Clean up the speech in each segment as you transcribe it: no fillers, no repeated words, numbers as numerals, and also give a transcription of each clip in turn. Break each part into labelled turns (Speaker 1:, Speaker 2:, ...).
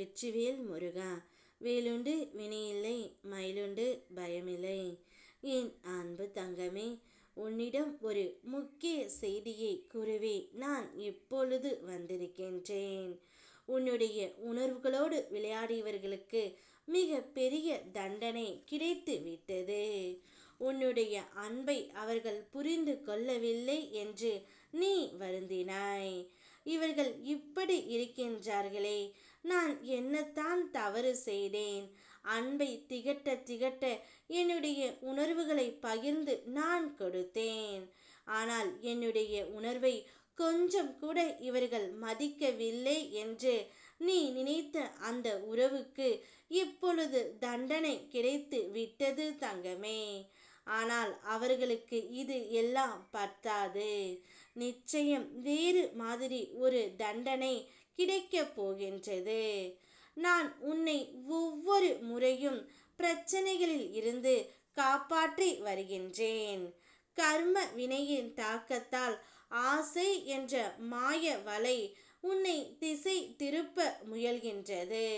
Speaker 1: வெற்றிவேல் முருகா. வேலுண்டு வினையில்லை, மயிலுண்டு பயமில்லை. என் அன்பு தங்கமே, உன்னிடம் ஒரு முக்கிய செய்தியை கூறவே நான் இப்பொழுது வந்திருக்கின்றேன். உன்னுடைய உணர்வுகளோடு விளையாடியவர்களுக்கு மிக பெரிய தண்டனை கிடைத்து விட்டது. உன்னுடைய அன்பை அவர்கள் புரிந்து கொள்ளவில்லை என்று நீ வருந்தினாய். இவர்கள் இப்படி இருக்கின்றார்களே, நான் என்னத்தான் தவறு செய்தேன்? அன்பை திகட்ட திகட்ட என்னுடைய உணர்வுகளை பகிர்ந்து நான் கொடுத்தேன். ஆனால் என்னுடைய உணர்வை கொஞ்சம் கூட இவர்கள் மதிக்கவில்லை என்று நீ நினைத்த அந்த உறவுக்கு இப்பொழுது தண்டனை கிடைத்து விட்டது தங்கமே. ஆனால் அவர்களுக்கு இது எல்லாம் பத்தாது. நிச்சயம் வேறு மாதிரி ஒரு தண்டனை கிடைக்கப் போகின்றது. நான் உன்னை ஒவ்வொரு முறையும் பிரச்சனைகளில் இருந்து காப்பாற்றி வருகின்றேன். கர்ம வினையின் தாக்கத்தால் ஆசை என்ற மாய வலை உன்னை திசை திருப்ப முயல்கின்றது.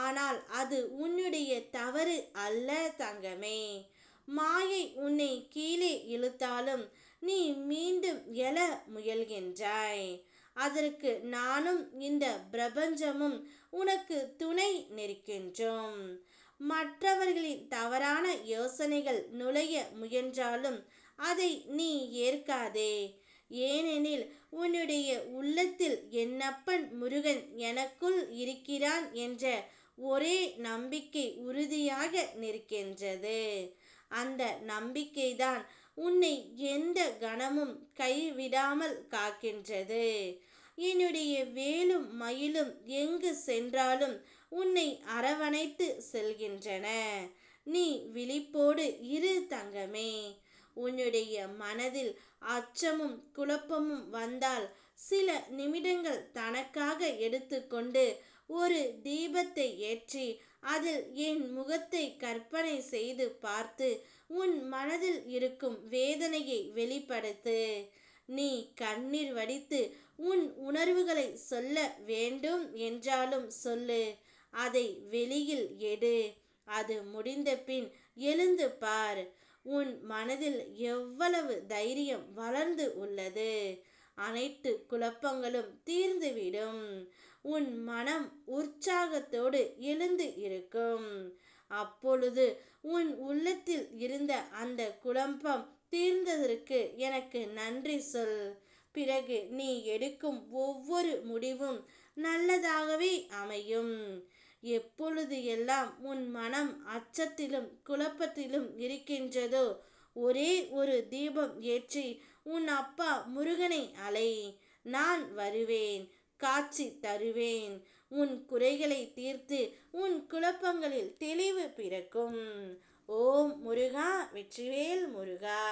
Speaker 1: ஆனால் அது உன்னுடைய தவறு அல்ல தங்கமே. மாயை உன்னை கீழே இழுத்தாலும் நீ மீண்டும் எழ முயல்கின்றாய். அதற்கு நானும் இந்த பிரபஞ்சமும் உனக்கு துணை நிற்கின்றோம். மற்றவர்களின் தவறான யோசனைகள் நுழைய முயன்றாலும் அதை நீ ஏற்காதே. ஏனெனில் உன்னுடைய உள்ளத்தில் என்னப்பன் முருகன் எனக்குள் இருக்கிறான் என்ற ஒரே நம்பிக்கை உறுதியாக நிற்கின்றது. அந்த நம்பிக்கைதான் உன்னை எந்த கணமும் கைவிடாமல் காக்கின்றது. என்னுடைய வேலும் மயிலும் எங்கு சென்றாலும் உன்னை அரவணைத்து செல்கின்றன. நீ விழிப்போடு இரு தங்கமே. உன்னுடைய மனதில் அச்சமும் குழப்பமும் வந்தால் சில நிமிடங்கள் தனக்காக எடுத்துக்கொண்டு ஒரு தீபத்தை ஏற்றி அதில் என் முகத்தை கற்பனை செய்து பார்த்து உன் மனதில் இருக்கும் வேதனையை வெளிப்படுத்து. நீ கண்ணீர் வடித்து உன் உணர்வுகளை சொல்ல வேண்டும் என்றாலும் சொல்லு. அதை வெளியில் எடு. அது முடிந்த பின் எழுந்து பார். உன் மனதில் எவ்வளவு தைரியம் வளர்ந்து உள்ளது. அனைத்து குழப்பங்களும் தீர்ந்துவிடும். உன் மனம் உற்சாகத்தோடு எழுந்து இருக்கும். அப்பொழுது உன் உள்ளத்தில் இருந்த அந்த குழப்பம் தீர்ந்ததற்கு எனக்கு நன்றி சொல். பிறகு நீ எடுக்கும் ஒவ்வொரு முடிவும் நல்லதாகவே அமையும். எப்பொழுது எல்லாம் உன் மனம் அச்சத்திலும் குழப்பத்திலும் இருக்கின்றதோ, ஒரே ஒரு தீபம் ஏற்றி உன் அப்பா முருகனை அலை. நான் வருவேன், காட்சி தருவேன். உன் குறைகளை தீர்த்து உன் குழப்பங்களில் தெளிவு பிறக்கும். ஓம் முருகா. வெற்றிவேல் முருகா.